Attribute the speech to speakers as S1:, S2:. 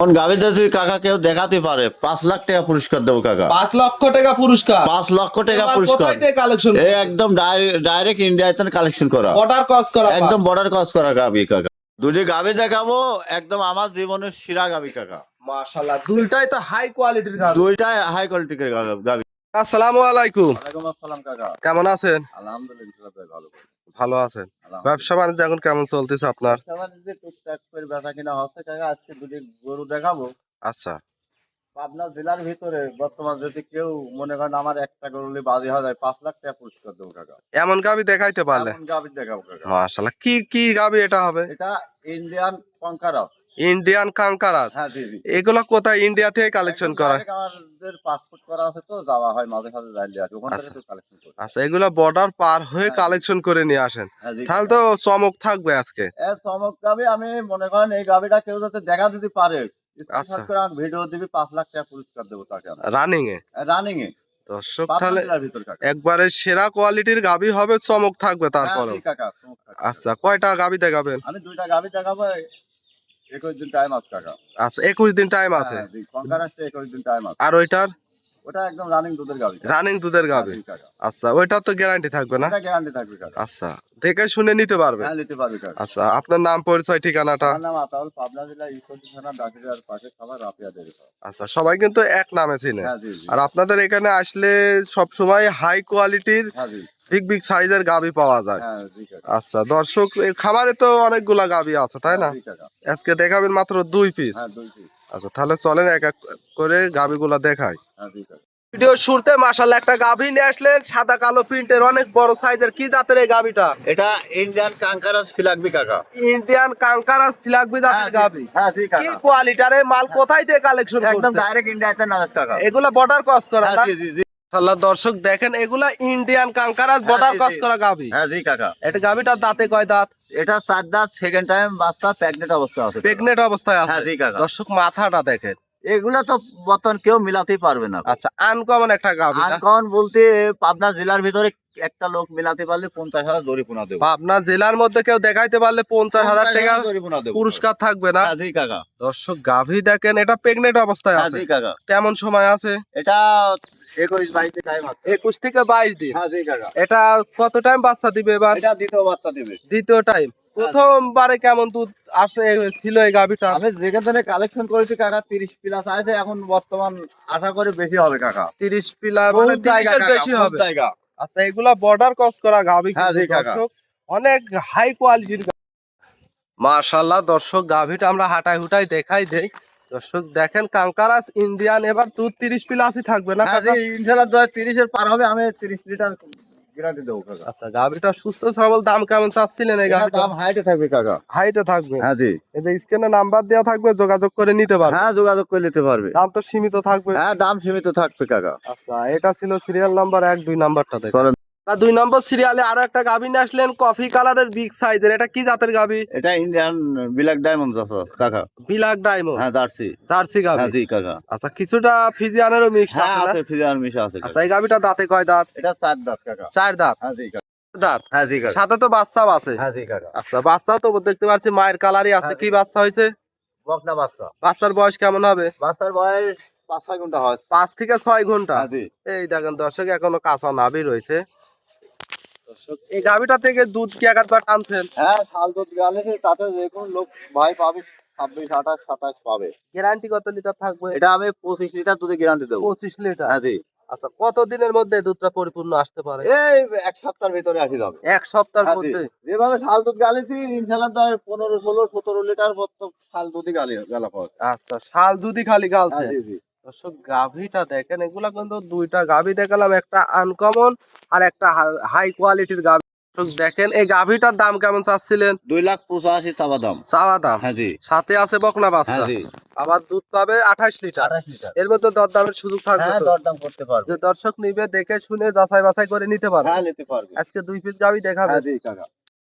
S1: কোন গাবিতে তুই কাকা কেউ দেখাতে পারে 5 লাখ টাকা পুরস্কার দেবো কাকা।
S2: 5 লক্ষ টাকা পুরস্কার।
S1: 5 লক্ষ টাকা
S2: এবার
S1: পুরস্কার।
S2: কোথায় থেকে কালেকশন?
S1: এই একদম ডাইরেক্ট ইন্ডিয়াতে কালেকশন করা,
S2: বর্ডার ক্রস করা,
S1: একদম বর্ডার ক্রস করা গাবি কাকা। দুটি গাবি দেখাবো, একদম আমার জীবনের সেরা গাবি কাকা।
S2: মাশাআল্লাহ, দুইটাই তো হাই কোয়ালিটির গাবি।
S1: দুইটাই হাই কোয়ালিটির গাবি।
S2: আসসালামু আলাইকুম।
S1: ওয়ালাইকুম আসসালাম কাকা।
S2: কেমন আছেন?
S1: আলহামদুলিল্লাহ ভালো।
S2: ভালো আছেন? ব্যবসা বাণিজ্য এখন কেমন চলতেছে আপনার?
S1: যে টুকটাক করে বেচা কিনা হচ্ছে কাকা। আজকে দুটি গরু দেখাবো।
S2: আচ্ছা,
S1: পাবনা জেলার ভিতরে বর্তমান যদি কেউ মনে করেন আমার একটা গরু বাজি হয়ে যায় 5 লাখ টাকা পুরস্কার দেবো কাকা।
S2: এমন গাবি দেখাইতে পারলে?
S1: এমন গাবি দেখাবো কাকা।
S2: মাশাআল্লাহ, কি কি গাবি এটা হবে?
S1: এটা ইন্ডিয়ান কঙ্কারাস।
S2: ইন্ডিয়ান কাঙ্কারাস।
S1: হ্যাঁ জি জি।
S2: এগুলা কোথায় ইন্ডিয়া থেকে কালেকশন করা?
S1: Direct আমাদের পাসপোর্ট করা আছে তো যাওয়া হয় মাঝে মাঝে যাইলে আসে ওখান থেকে তো কালেকশন করি।
S2: আচ্ছা, এগুলা বর্ডার পার হয়ে
S1: হ্যাঁ।
S2: কালেকশন করে নিয়ে আসেন।
S1: হ্যাঁ জি।
S2: তাহলে তো চমক থাকবে আজকে।
S1: চমক গাবি আমি মনে করেন এই গাবিটা কেউ যাতে দেখা দিতে পারে
S2: আচ্ছা।
S1: স্ক্রিনশট করে আমার ভিডিও দিবি 5 লাখ টাকা পুরস্কার দেবো তাকে।
S2: রানিং এ
S1: রানিং এ
S2: দর্শক,
S1: পাবনা
S2: তাহলে
S1: জেলার ভিতর কাকা।
S2: একবারে সেরা কোয়ালিটির গাবি হবে, চমক থাকবে
S1: হ্যাঁ
S2: তারপরে।
S1: জি কাকা, চমক থাকবে।
S2: আচ্ছা, কয়টা গাবি দেখাবেন?
S1: আমি দুইটা গাবি দেখাবো, 21 দিন টাইম আছে কাকা।
S2: আচ্ছা, 21 দিন টাইম আছে।
S1: হ্যাঁ জি, কঙ্কারাসটা 21 দিন টাইম আছে।
S2: আর ওইটার?
S1: ওটা একদম রানিং দুধের গাবি।
S2: রানিং দুধের গাবি।
S1: হ্যাঁ জি কাকা।
S2: আচ্ছা, ওইটার তো গ্যারান্টি থাকবে না?
S1: এটা গ্যারান্টি থাকবে কাকা।
S2: আচ্ছা, দেখে শুনে নিতে পারবে?
S1: হ্যাঁ নিতে পারবে কাকা।
S2: আচ্ছা, আপনার নাম, পরিচয়, ঠিকানাটা?
S1: আমার নাম আতাউল, পাবনা জেলা ঈশ্বরদী থানা ডাকিরার পাশে খাবার রাফিয়া ডেইরি ফার্ম।
S2: আচ্ছা, সবাই কিন্তু এক নামে চিনে।
S1: হ্যাঁ জি জি।
S2: আর আপনাদের এখানে আসলে সব সময় হাই কোয়ালিটির
S1: হ্যাঁ জি।
S2: বিগ সাইজের গাবি পাওয়া যায়।
S1: হ্যাঁ জি কাকা।
S2: আচ্ছা দর্শক, এই খামারে তো অনেকগুলা গাবি আছে তাই না?
S1: হ্যাঁ জি কাকা।
S2: আজকে দেখাবেন মাত্র 2 পিস।
S1: হ্যাঁ 2 পিস।
S2: আচ্ছা, তাহলে চলেন এক এক করে গাবিগুলা দেখাই।
S1: হ্যাঁ জি কাকা।
S2: ভিডিও শুরুতে মাশাআল্লাহ একটা গাভী নিয়ে আসলেন, সাদা কালো প্রিন্টের, অনেক বড় সাইজের। কি জাতের এই গাভীটা?
S1: এটা ইন্ডিয়ান কাঙ্কারাস ফিলাকবি কাকা।
S2: ইন্ডিয়ান কাঙ্কারাস ফিলাকবি জাতের গাভী।
S1: হ্যাঁ জি
S2: কি
S1: কাকা।
S2: কোয়ালিটির এই মাল কোথায় থেকে কালেকশন
S1: একদম
S2: করছেন?
S1: ডাইরেক্ট ইন্ডিয়াতে নামাজ কাকা।
S2: এগুলা বর্ডার ক্রস করা
S1: হ্যাঁ
S2: না?
S1: জি জি জি।
S2: মাশাআল্লাহ দর্শক দেখেন, এগুলা ইন্ডিয়ান কাঙ্কারাস বর্ডার
S1: জি,
S2: ক্রস
S1: জি।
S2: করা গাভী।
S1: হ্যাঁ জি কাকা।
S2: এটা গাভীটার দাঁতে কয় দাঁত?
S1: এটা 4 দাঁত, সেকেন্ড টাইম বাচ্চা প্রেগনেন্ট অবস্থা আছে।
S2: প্রেগনেন্ট অবস্থায়
S1: হ্যাঁ
S2: আছে।
S1: জি কাকা।
S2: দর্শক মাথাটা দেখেন।
S1: এগুলা তো বর্তমান কেউ মিলাতেই পারবে না।
S2: আচ্ছা, আনকমন একটা গাভী।
S1: আনকমন বলতে পাবনা জেলার ভিতরে একটা লোক মিলাতে পারলে 50,000 জরিমানা দেবো।
S2: আপনার জেলার মধ্যে কেউ দেখাইতে পারলে 50,000 টাকা
S1: জরিমানা দেবো।
S2: পুরস্কার থাকবে না?
S1: হ্যাঁ জি কাকা।
S2: দর্শক গাভী দেখেন, এটা প্রেগনেন্ট অবস্থায়
S1: হ্যাঁ
S2: আছে।
S1: জি কাকা।
S2: কেমন সময় আছে?
S1: এটা 21-22 টাইম আছে।
S2: 21 থেকে 22 দিন।
S1: হ্যাঁ জি কাকা।
S2: এটা কত টাইম বাচ্চা দিবে এবার?
S1: এটা দ্বিতীয় বাচ্চা দিবে।
S2: দ্বিতীয় টাইম। প্রথমবারে কেমন দুধ আসে ছিল এই গাভীটা?
S1: আমি যেখান থেকে কালেকশন করেছি কাকা 30 প্লাস আছে, এখন বর্তমান আশা করি বেশি হবে কাকা।
S2: 30 পিলা মানে 30 এর বেশি হবে।
S1: জায়গা।
S2: আচ্ছা, এগুলা বর্ডার ক্রস করা গাভী
S1: হ্যাঁ
S2: কিন্তু
S1: জি কাকা।
S2: দর্শক, অনেক হাই কোয়ালিটির। মাশাআল্লাহ দর্শক, গাভীটা আমরা হাঁটাই হুটাই দেখাই দেই। দর্শক দেখেন, কাঙ্কারাস ইন্ডিয়ান, এবার দুধ 30 প্লাসই থাকবে না
S1: হ্যাঁ
S2: কাকা?
S1: জি ইনশাআল্লাহ 30 এর পার হবে, আমি 30 লিটার গ্যারান্টি দেবো কাকা।
S2: আচ্ছা, গাভীটা সুস্থ সবল, দাম কেমন চাচ্ছিলেন এই
S1: এটা
S2: গাভীটা?
S1: দাম হাইটে থাকবে কাকা।
S2: হাইটে থাকবে।
S1: হ্যাঁ জি।
S2: এই যে স্ক্রিনে নাম্বার দেওয়া থাকবে, যোগাযোগ করে নিতে পারবে।
S1: হ্যাঁ যোগাযোগ করে নিতে পারবে।
S2: দাম তো সীমিত থাকবে।
S1: হ্যাঁ দাম সীমিত থাকবে কাকা।
S2: আচ্ছা, এটা ছিল সিরিয়াল নাম্বার 1, 2 নাম্বারটা দেখেন।
S1: চলেন।
S2: 2 নম্বর সিরিয়ালে আরো একটা গাভী নিয়ে আসলেন, কফি কালারের বিগ সাইজের। এটা কি জাতের গাভী?
S1: এটা ইন্ডিয়ান ব্ল্যাক ডায়মন্ড আছে কাকা।
S2: বিলাক ডায়মন্ড।
S1: হ্যাঁ জার্সি।
S2: জার্সি গাভী।
S1: হ্যাঁ জি কাকা।
S2: আচ্ছা, কিছুটা ফিজিয়ানেরও মিক্স
S1: হ্যাঁ
S2: আছে না?
S1: আছে, ফিজার মিশা আছে কাকা।
S2: আচ্ছা, এই গাভীটা দাঁতে কয় দাঁত?
S1: এটা 4 দাঁত কাকা।
S2: 4 দাঁত।
S1: হ্যাঁ জি কাকা।
S2: দাঁত।
S1: হ্যাঁ জি কাকা।
S2: সাথে তো বাচ্চাও আছে।
S1: হ্যাঁ জি কাকা।
S2: আচ্ছা, বাচ্চা তো দেখতে পাচ্ছি মায়ের কালারই আছে।
S1: হ্যাঁ,
S2: কি বাচ্চা হয়েছে?
S1: বকনা বাচ্চা।
S2: বাচ্চার বয়স কেমন হবে?
S1: বাচ্চার বয়স 5-6 ঘন্টা হয়।
S2: 5 থেকে 6 ঘন্টা।
S1: হ্যাঁ জি।
S2: এই দেখেন দর্শক, এখনো কাঁচা নাভি রয়েছে। দর্শক, এই গাভীটা থেকে দুধ কি একবার টানছেন?
S1: হ্যাঁ শাল দুধ গালে তাতে যে কোনো লোক ভাই পাবে 26, 28, 27 পাবে।
S2: গ্যারান্টি কত লিটার থাকবে?
S1: এটা আমি 25 লিটার দুধে গ্যারান্টি দেবো।
S2: 25 লিটার।
S1: হ্যাঁ জি।
S2: আচ্ছা, কত দিনের মধ্যে দুধটা পরিপূর্ণ আসতে পারে?
S1: এই 1 সপ্তাহের ভিতরে আসি যাবে।
S2: 1 সপ্তাহের
S1: হ্যাঁ জি।
S2: মধ্যে।
S1: যেভাবে শাল দুধ গালেছি ইনশাআল্লাহ 15, 16, 17 লিটার মতো শাল দুধই গালা পাওয়া।
S2: আচ্ছা, শাল দুধই খালি
S1: হ্যাঁ
S2: গালছে।
S1: জি জি।
S2: দর্শক গাভীটা দেখেন, এগুলা কিন্তু দুইটা গাভী দেখালাম, একটা আনকমন আর একটা হাই কোয়ালিটির গাভী। দর্শক দেখেন, এই গাভীটার দাম কেমন চাচ্ছিলেন?
S1: 2,85,000 চাওয়া দাম।
S2: চাওয়া দাম।
S1: হ্যাঁ জি।
S2: সাথে আছে বকনা
S1: হ্যাঁ
S2: বাচ্চা।
S1: জি।
S2: আবার দুধ পাবে 28 লিটার।
S1: 28 লিটার।
S2: এর মধ্যে দরদামের সুযোগ থাকবে
S1: হ্যাঁ
S2: তো?
S1: দরদাম করতে পারবে।
S2: যে দর্শক নিবে দেখে শুনে যাচাই বাছাই করে নিতে পারবে।
S1: হ্যাঁ নিতে পারবে।
S2: আজকে 2 পিস গাভী দেখাবে।
S1: হ্যাঁ জি কাকা।